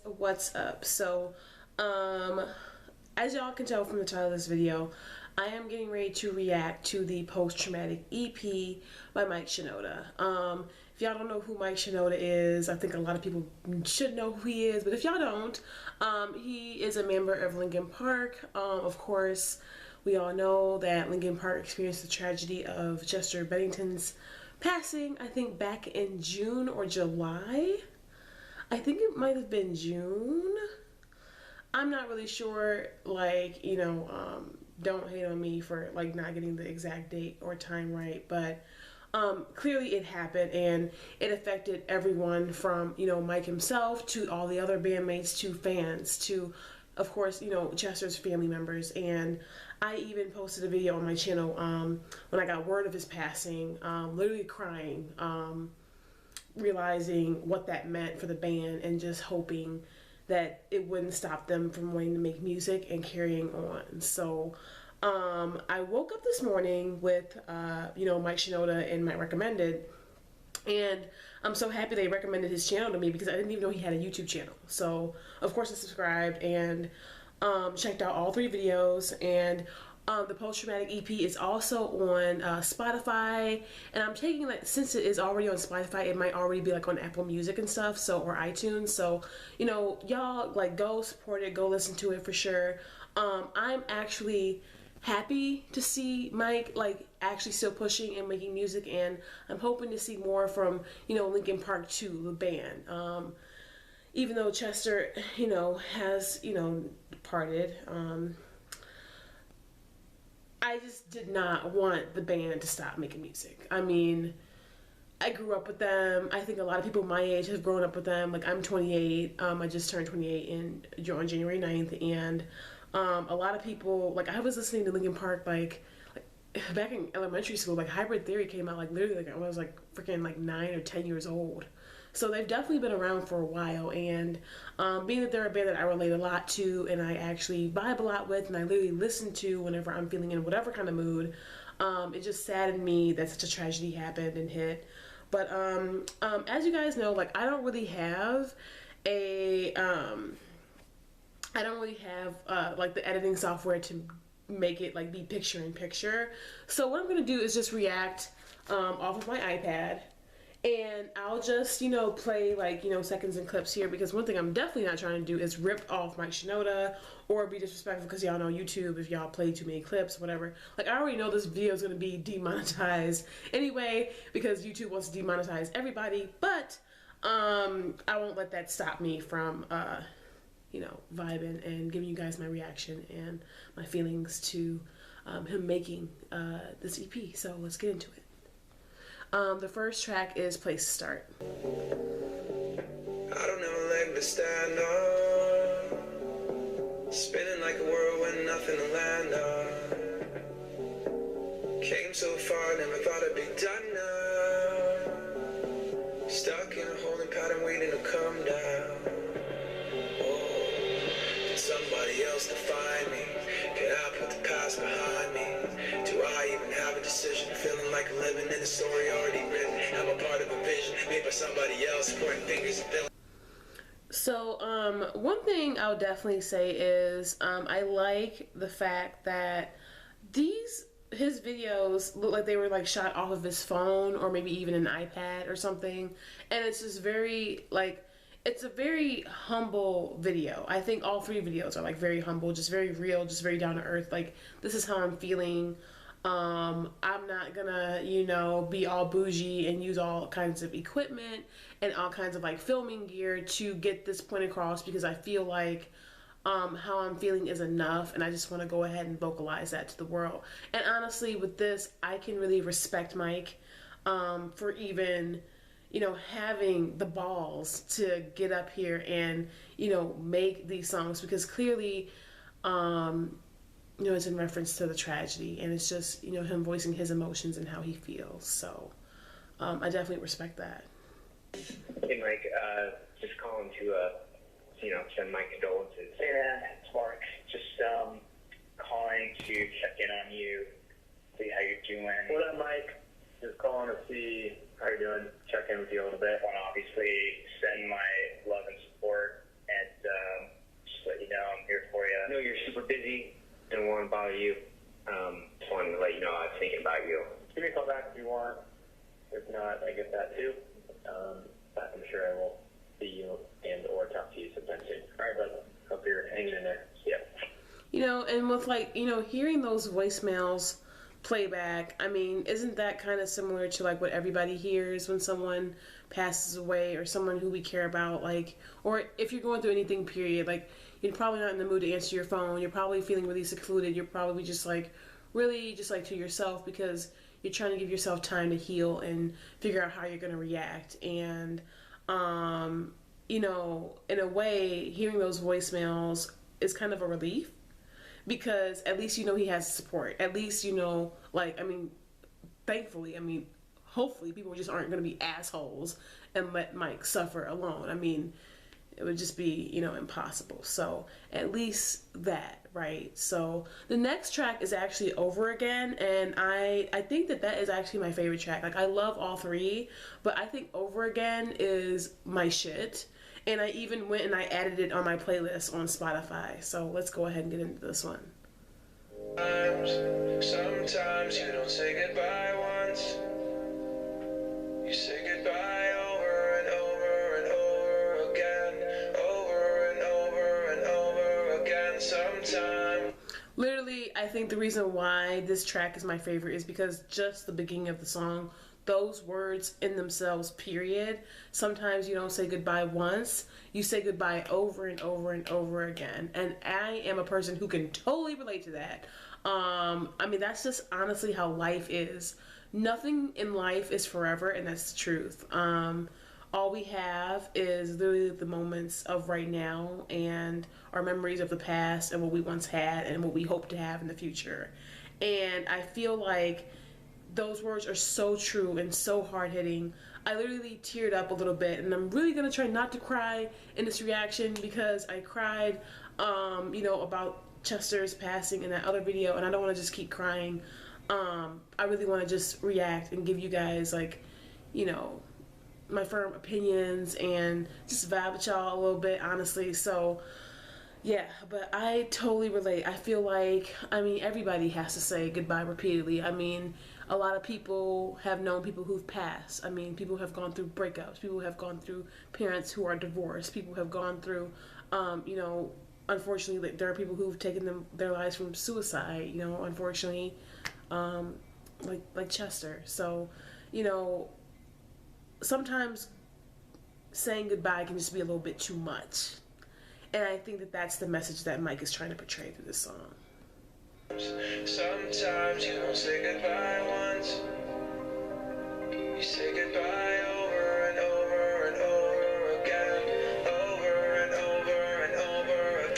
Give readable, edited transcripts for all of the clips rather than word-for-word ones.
What's up? So as y'all can tell from the title of this video, I am getting ready to react to the post-traumatic EP by Mike Shinoda. If y'all don't know who Mike Shinoda is, I think a lot of people should know who he is, but if y'all don't, he is a member of Linkin Park. Of course, we all know that Linkin Park experienced the tragedy of Chester Bennington's passing, I think back in June or July. I think it might have been June. I'm not really sure, like, you know, don't hate on me for like not getting the exact date or time right, but clearly it happened and it affected everyone from, you know, Mike himself to all the other bandmates to fans to, of course, you know, Chester's family members. And I even posted a video on my channel when I got word of his passing, literally crying, realizing what that meant for the band and just hoping that it wouldn't stop them from wanting to make music and carrying on. So I woke up this morning with you know, Mike Shinoda and my recommended, and I'm so happy they recommended his channel to me because I didn't even know he had a YouTube channel. So of course I subscribed and checked out all 3 videos. And the post-traumatic EP is also on Spotify, and I'm taking, like, since it is already on Spotify, it might already be like on Apple Music and stuff, so, or iTunes. So, you know, y'all, like, go support it, go listen to it for sure. I'm actually happy to see Mike, like, actually still pushing and making music, and I'm hoping to see more from, you know, Linkin Park 2, the band. Even though Chester, you know, has, you know, departed, I just did not want the band to stop making music. I mean, I grew up with them. I think a lot of people my age have grown up with them. Like, I'm 28. I just turned 28 on January 9th. And a lot of people, like, I was listening to Linkin Park, like back in elementary school. Like, Hybrid Theory came out, like, literally, like, I was, like, freaking, like, 9 or 10 years old. So they've definitely been around for a while, and being that they're a band that I relate a lot to and I actually vibe a lot with and I literally listen to whenever I'm feeling in whatever kind of mood, it just saddened me that such a tragedy happened and hit. But as you guys know, like, I don't really have a like the editing software to make it like be picture in picture. So what I'm gonna do is just react off of my iPad. And I'll just, you know, play, like, you know, seconds and clips here, because one thing I'm definitely not trying to do is rip off Mike Shinoda or be disrespectful, because y'all know YouTube, if y'all play too many clips, whatever. Like, I already know this video is going to be demonetized anyway, because YouTube wants to demonetize everybody, but I won't let that stop me from, you know, vibing and giving you guys my reaction and my feelings to him making this EP. So let's get into it. The first track is Place to Start. I don't have a leg to stand on, spinning like a whirlwind, nothing to land on. Came so far, never thought I'd be done now. Stuck in a holding pattern, waiting to come down. Oh, did somebody else define me? Can I put the past behind me? Do I even have a decision? Feeling like I'm living in a story already written. I'm a part of a vision made by somebody else, pointing fingers and feeling. So one thing I'll definitely say is I like the fact that his videos look like they were like shot off of his phone or maybe even an iPad or something, and it's just very, like, it's a very humble video. I think all 3 videos are like very humble, just very real, just very down to earth. Like, this is how I'm feeling. I'm not gonna, you know, be all bougie and use all kinds of equipment and all kinds of like filming gear to get this point across, because I feel like how I'm feeling is enough, and I just want to go ahead and vocalize that to the world. And honestly, with this, I can really respect Mike for even, you know, having the balls to get up here and, you know, make these songs, because clearly, you know, it's in reference to the tragedy, and it's just, you know, him voicing his emotions and how he feels. So I definitely respect that. Hey, Mike, just calling to, you know, send my condolences. Hey, man, it's Mark. Just calling to check in on you, see how you're doing. What up, Mike? Just calling to see how you're doing, check in with you a little bit. I want to obviously send my love and support and follow you. Just wanted to let you know I was thinking about you. Give me a call back if you want. If not, I get that too. But I'm sure I will see you and or talk to you sometime soon. All right, brother. Hope you're hanging in there. Yeah. You know, and with like, you know, hearing those voicemails playback, I mean, isn't that kind of similar to like what everybody hears when someone passes away or someone who we care about, like, or if you're going through anything, period, like, you're probably not in the mood to answer your phone, you're probably feeling really secluded, you're probably just like, really just like to yourself because you're trying to give yourself time to heal and figure out how you're going to react. And, you know, in a way, hearing those voicemails is kind of a relief because at least you know he has support. At least you know, like, I mean, thankfully, I mean, hopefully people just aren't going to be assholes and let Mike suffer alone. I mean, it would just be, you know, impossible. So at least that, right? So the next track is actually Over Again, and I think that is actually my favorite track. Like, I love all three, but I think Over Again is my shit. And I even went and I added it on my playlist on Spotify. So let's go ahead and get into this one. Sometimes you don't say goodbye once. You say goodbye over and over and over again. Over and over and over again. Sometimes. Literally, I think the reason why this track is my favorite is because just the beginning of the song, those words in themselves, period. Sometimes you don't say goodbye once, you say goodbye over and over and over again. And I am a person who can totally relate to that. I mean, that's just honestly how life is. Nothing in life is forever, and that's the truth. All we have is literally the moments of right now and our memories of the past and what we once had and what we hope to have in the future. And I feel like those words are so true and so hard-hitting. I literally teared up a little bit, and I'm really gonna try not to cry in this reaction because I cried, you know, about Chester's passing in that other video, and I don't want to just keep crying. I really want to just react and give you guys, like, you know, my firm opinions and just vibe with y'all a little bit, honestly. So yeah, but I totally relate. I feel like, I mean, everybody has to say goodbye repeatedly. I mean, a lot of people have known people who've passed. I mean, people have gone through breakups. People have gone through parents who are divorced. People have gone through, you know, unfortunately, there are people who've taken their lives from suicide, you know, unfortunately, like Chester. So, you know, sometimes saying goodbye can just be a little bit too much. And I think that that's the message that Mike is trying to portray through this song. Sometimes you don't say goodbye once. You say goodbye over and over and over again. Over and over and over again.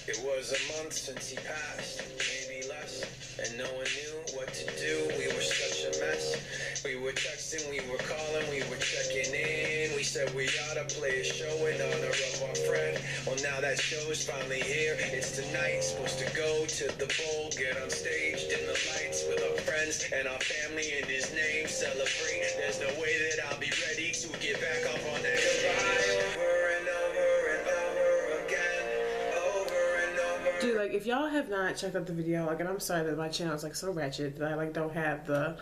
It was a month since he passed, maybe less, and no one knew what to do. We were such a mess. We were texting, we were calling, we were checking in. We said we ought to play a show in honor of our friend. Well, now that show's finally here. It's tonight, supposed to go to the bowl, get on stage, dim the lights with our friends and our family in his name. Celebrate. There's no way that I'll be ready to get back up on that goodbye over and over and over again. Over and over. Dude, like, if y'all have not checked out the video, like, and I'm sorry that my channel is like so ratchet that I like don't have the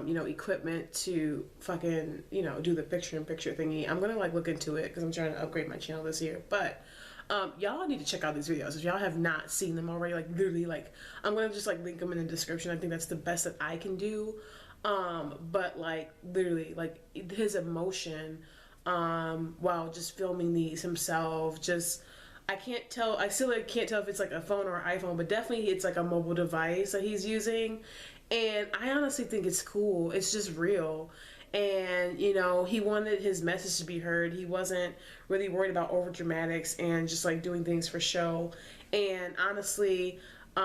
you know, equipment to fucking, you know, do the picture-in-picture thingy. I'm gonna like look into it because I'm trying to upgrade my channel this year. But y'all need to check out these videos if y'all have not seen them already. Like, literally, like, I'm gonna just like link them in the description. I think that's the best that I can do. But like, literally, like, his emotion while just filming these himself, just, I can't tell, I still like, can't tell if it's like a phone or an iPhone, but definitely it's like a mobile device that he's using. And I honestly think it's cool. It's just real. And, you know, he wanted his message to be heard. He wasn't really worried about over dramatics and just like doing things for show. And honestly, you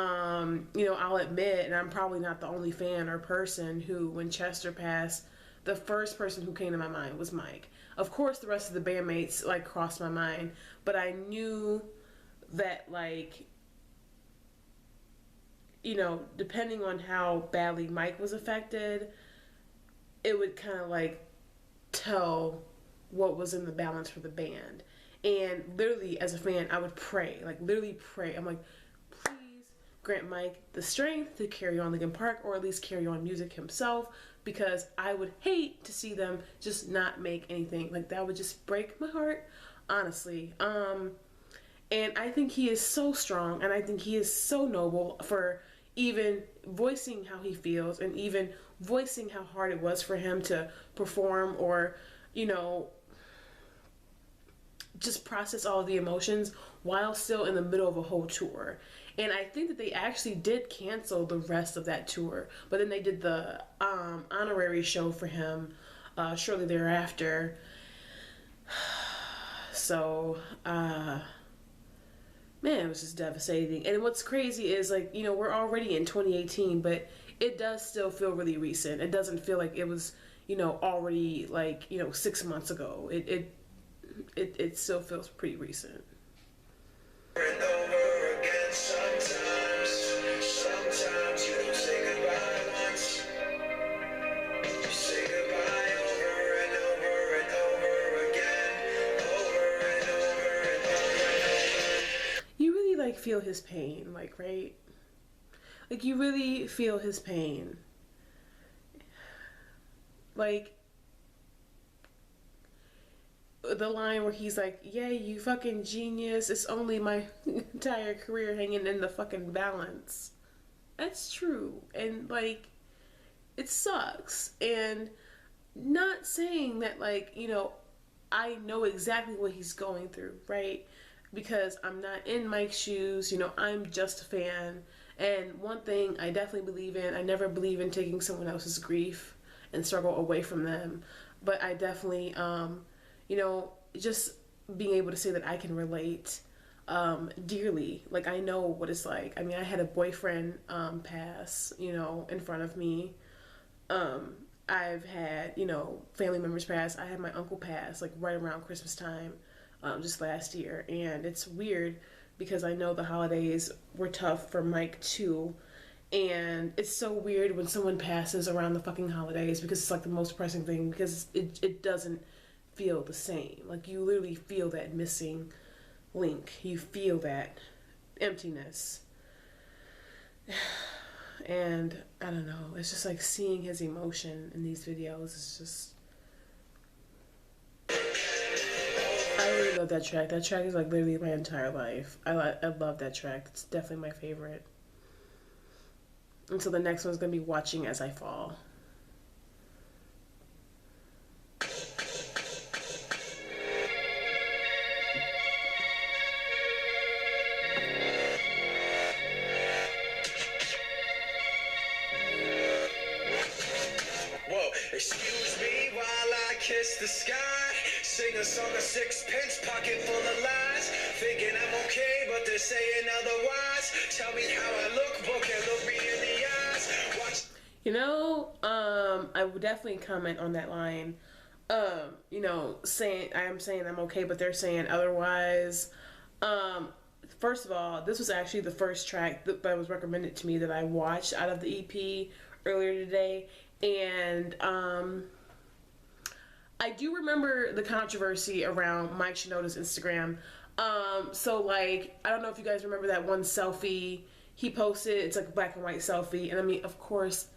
know, I'll admit, and I'm probably not the only fan or person who, when Chester passed, the first person who came to my mind was Mike. Of course, the rest of the bandmates like crossed my mind, but I knew that, like, you know, depending on how badly Mike was affected, it would kind of like tell what was in the balance for the band. And literally, as a fan, I would pray, like literally pray. I'm like, please grant Mike the strength to carry on Linkin Park, or at least carry on music himself, because I would hate to see them just not make anything. Like, that would just break my heart, honestly. And I think he is so strong, and I think he is so noble for even voicing how he feels, and even voicing how hard it was for him to perform, or, you know, just process all of the emotions while still in the middle of a whole tour. And I think that they actually did cancel the rest of that tour, but then they did the honorary show for him shortly thereafter. So, man, it was just devastating. And what's crazy is, like, you know, we're already in 2018, but it does still feel really recent. It doesn't feel like it was, you know, already, like, you know, 6 months ago. It still feels pretty recent. And over again, sometimes you don't say goodbye once. You say goodbye over and over and over again, over and over and over and over. You really, like, feel his pain, like, right? Like, you really feel his pain. Like, the line where he's like, yeah, you fucking genius, it's only my entire career hanging in the fucking balance. That's true. And, like, it sucks. And not saying that, like, you know, I know exactly what he's going through, right? Because I'm not in Mike's shoes, you know, I'm just a fan. And one thing I definitely believe in, I never believe in taking someone else's grief and struggle away from them. But I definitely, you know, just being able to say that I can relate dearly. Like, I know what it's like. I mean, I had a boyfriend pass, you know, in front of me. I've had, you know, family members pass. I had my uncle pass, like, right around Christmas time, just last year. And it's weird because I know the holidays were tough for Mike too. And it's so weird when someone passes around the fucking holidays, because it's like the most depressing thing, because it doesn't feel the same. Like, you literally feel that missing link. You feel that emptiness. And I don't know, it's just like seeing his emotion in these videos is just, I really love that track. That track is like literally my entire life. I love that track. It's definitely my favorite. And so the next one's gonna be Watching As I Fall. Whoa, excuse me while I kiss the sky. Sing a song of sixpence, pocket full of lies. Thinking I'm okay, but they're saying otherwise. Tell me how I look, but can't look me in the eyes. Watch. You know, I would definitely comment on that line. You know, saying I'm okay, but they're saying otherwise. First of all, this was actually the first track that was recommended to me that I watched out of the EP earlier today. And I do remember the controversy around Mike Shinoda's Instagram. So, like, I don't know if you guys remember that one selfie he posted. It's like a black and white selfie. And I mean, of course,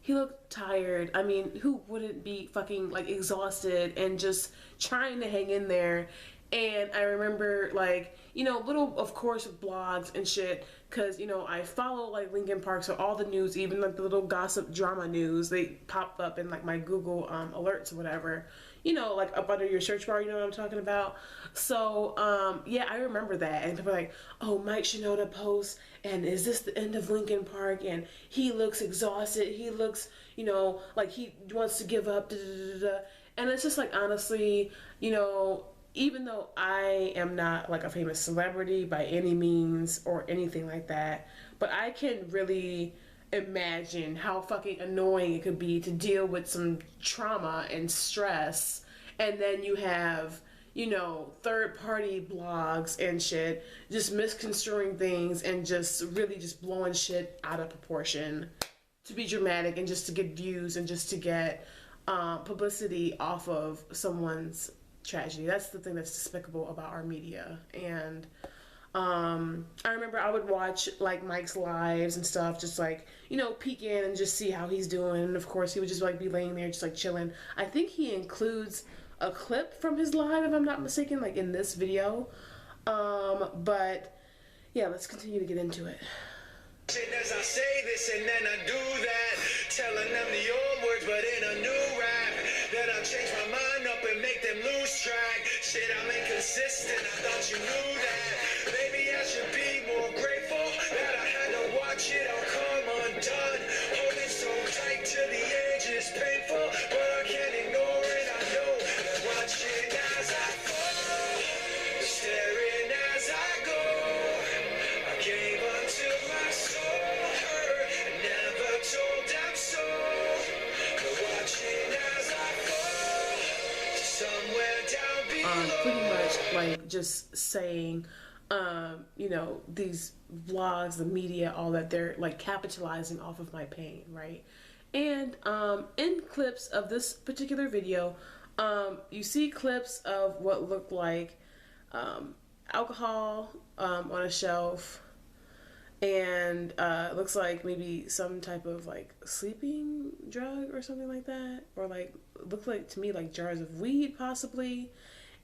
he looked tired. I mean, who wouldn't be fucking, like, exhausted and just trying to hang in there? And I remember, like, you know, little, of course, blogs and shit, because, you know, I follow, like, Linkin Park, so all the news, even, like, the little gossip drama news, they pop up in, like, my Google alerts or whatever, you know, like, up under your search bar, you know what I'm talking about? So, yeah, I remember that, and people were like, oh, Mike Shinoda posts, and is this the end of Linkin Park, and he looks exhausted, he looks, you know, like he wants to give up, da, da, da, da. And it's just, like, honestly, you know, even though I am not like a famous celebrity by any means or anything like that, but I can really imagine how fucking annoying it could be to deal with some trauma and stress, and then you have, you know, third-party blogs and shit just misconstruing things and just really just blowing shit out of proportion to be dramatic and just to get views and just to get publicity off of someone's tragedy. That's the thing that's despicable about our media. And I remember I would watch like Mike's lives and stuff, just like, you know, peek in and just see how he's doing. And of course, he would just like be laying there, just like chilling. I think he includes a clip from his live, if I'm not mistaken, like in this video. But yeah, let's continue to get into it. As I say this and then I do that, telling them the old words but in a new rap. Then I change my mind up and make them lose track. Shit, I'm inconsistent, I thought you knew that. Maybe I should be more grateful that I had to watch it all come undone. Holding so tight to the edge is painful, but I can't ignore it. I know that watching as I fall, staring as I go. I gave until my soul hurt and never told them so. But watching as I fall somewhere down below. Pretty much like just saying, you know, these vlogs, the media, all that, they're like capitalizing off of my pain, right? And in clips of this particular video, you see clips of what looked like alcohol on a shelf, and it looks like maybe some type of like sleeping drug or something like that, or like looked like to me like jars of weed possibly.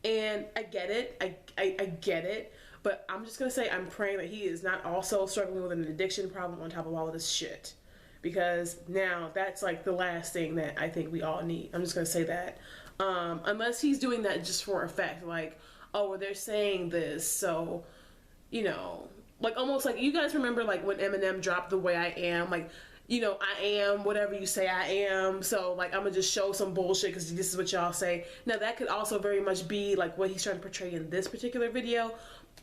And I get it, I get it, but I'm just gonna say I'm praying that he is not also struggling with an addiction problem on top of all of this shit, because now that's like the last thing that I think we all need. I'm just gonna say that, unless he's doing that just for effect, like, oh, well, they're saying this, so, you know, like almost like, you guys remember like when Eminem dropped The Way I Am, like, you know, I am whatever you say I am, so like I'm gonna just show some bullshit because this is what y'all say. Now that could also very much be like what he's trying to portray in this particular video,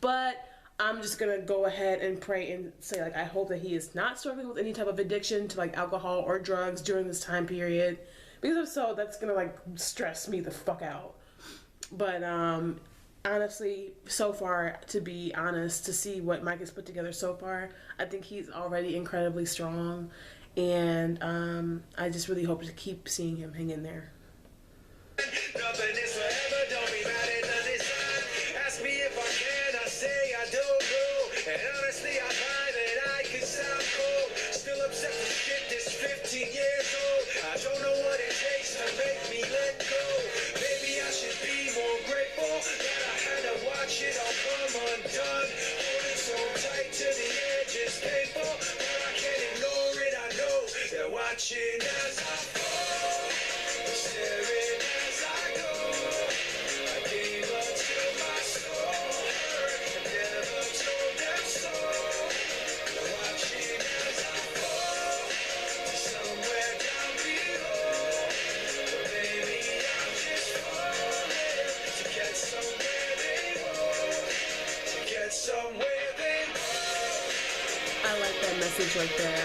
but I'm just gonna go ahead and pray and say, like, I hope that he is not struggling with any type of addiction to like alcohol or drugs during this time period, because if so, that's gonna like stress me the fuck out. But honestly, so far, to be honest, to see what Mike has put together so far, I think he's already incredibly strong, and I just really hope to keep seeing him hang in there. Nothing is forever, don't be mad at the design. Ask me if I can, I say I don't know. And honestly, I find that I can sound cold. Still upset with shit that's 15 years old. I don't know what it takes to make me let go. Maybe I should be more grateful that I had to watch it all come undone. Holding so tight to the edge is painful, but I can't ignore it. I know that watching as I fall, staring as I go. I gave up till my soul hurt and never told them so. Watching as I fall somewhere down below. But maybe I'm just falling to get somewhere they won't. To get somewhere they won't. I like that message right there.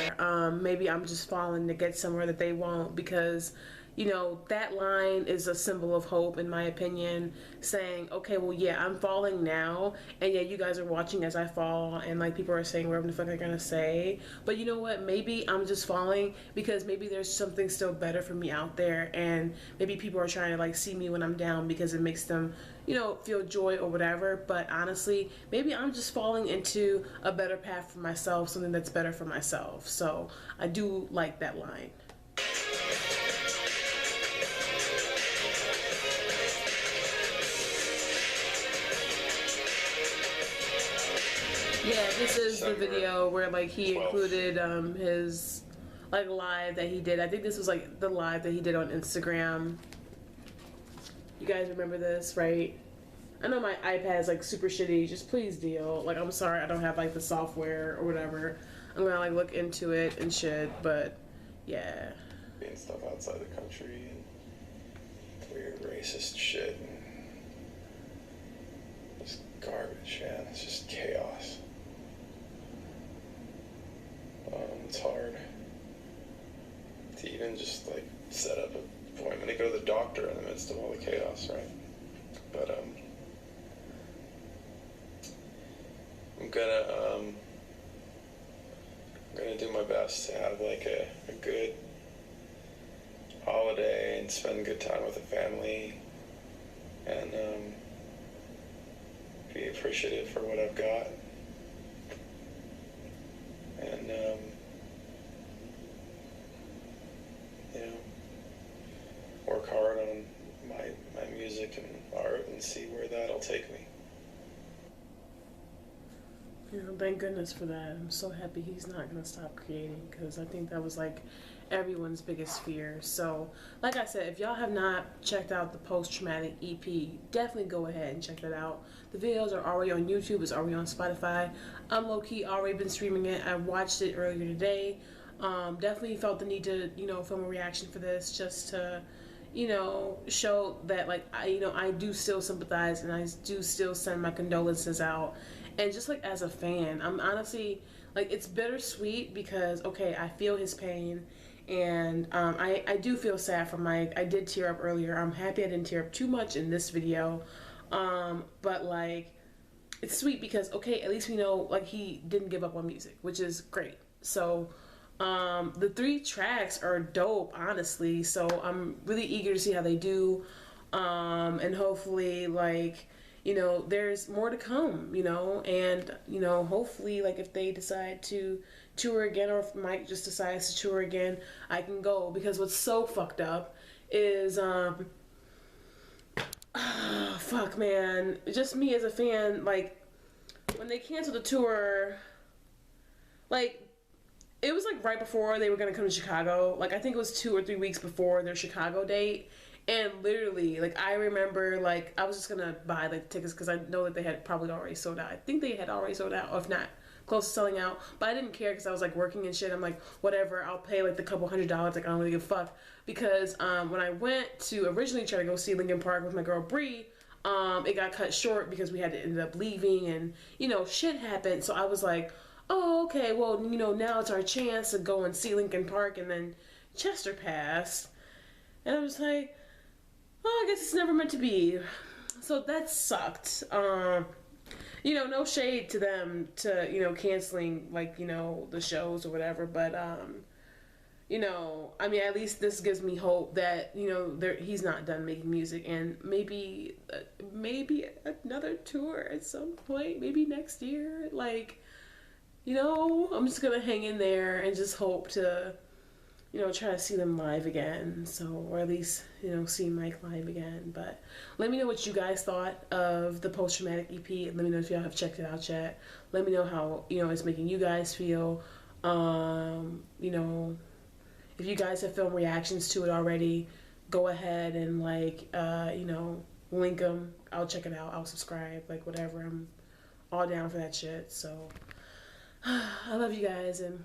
Maybe I'm just falling to get somewhere that they won't, because, you know, that line is a symbol of hope, in my opinion, saying, okay, well, yeah, I'm falling now, and yeah, you guys are watching as I fall, and like people are saying whatever the fuck they're gonna say, but you know what, maybe I'm just falling because maybe there's something still better for me out there, and maybe people are trying to like see me when I'm down because it makes them, you know, feel joy or whatever. But honestly, maybe I'm just falling into a better path for myself, something that's better for myself. So I do like that line. Yeah, this is the video where like he included his like live that he did. I think this was like the live that he did on Instagram. You guys remember this, right? I know my iPad is like super shitty. Just please deal. Like, I'm sorry I don't have like the software or whatever. I'm gonna like look into it and shit, but yeah. And stuff outside the country and weird racist shit and just garbage, man. It's just chaos. It's hard to even just like set up an appointment to go to the doctor in the midst of all the chaos, right? But I'm gonna do my best to have like a good holiday and spend good time with the family and be appreciative for what I've got you know, work hard on my music and art and see where that'll take me. You know, thank goodness for that. I'm so happy he's not going to stop creating, because I think that was like everyone's biggest fear. So, like I said, if y'all have not checked out the post-traumatic EP, definitely go ahead and check that out. The videos are already on YouTube. It's already on Spotify. I'm low-key already been streaming it. I watched it earlier today. Definitely felt the need to, you know, film a reaction for this, just to, you know, show that, like, I do still sympathize, and I do still send my condolences out. And just, like, as a fan, I'm honestly, like, it's bittersweet, because, okay, I feel his pain, and I do feel sad for Mike. I did tear up earlier. I'm happy I didn't tear up too much in this video. But, like, it's sweet because, okay, at least we know, like, he didn't give up on music, which is great. So, the 3 tracks are dope, honestly. So I'm really eager to see how they do. And hopefully, like, you know, there's more to come, you know, and, you know, hopefully, like, if they decide to tour again, or if Mike just decides to tour again, I can go. Because what's so fucked up is, fuck, man, just me as a fan, like, when they canceled the tour, like, it was, like, right before they were going to come to Chicago. Like, I think it was 2 or 3 weeks before their Chicago date. And literally, like, I remember, like, I was just going to buy, like, tickets because I know that they had probably already sold out. I think they had already sold out, or if not, close to selling out. But I didn't care because I was, like, working and shit. I'm like, whatever, I'll pay, like, the couple $100s. Like, I don't really give a fuck. Because when I went to originally try to go see Linkin Park with my girl Bree, it got cut short because we had to end up leaving. And, you know, shit happened. So I was like, oh, okay, well, you know, now it's our chance to go and see Linkin Park. And then Chester passed. And I was like, oh, I guess it's never meant to be. So that sucked. You know, no shade to them to, you know, canceling, like, you know, the shows or whatever. But, you know, I mean, at least this gives me hope that, you know, he's not done making music. And maybe another tour at some point. Maybe next year. Like, you know, I'm just going to hang in there and just hope to, you know, try to see them live again. So, or at least, you know, see Mike live again. But let me know what you guys thought of the post-traumatic EP. Let me know if y'all have checked it out yet. Let me know how, you know, it's making you guys feel. You know, if you guys have filmed reactions to it already, go ahead and, like, you know, link them. I'll check it out. I'll subscribe, like, whatever. I'm all down for that shit. So, I love you guys, and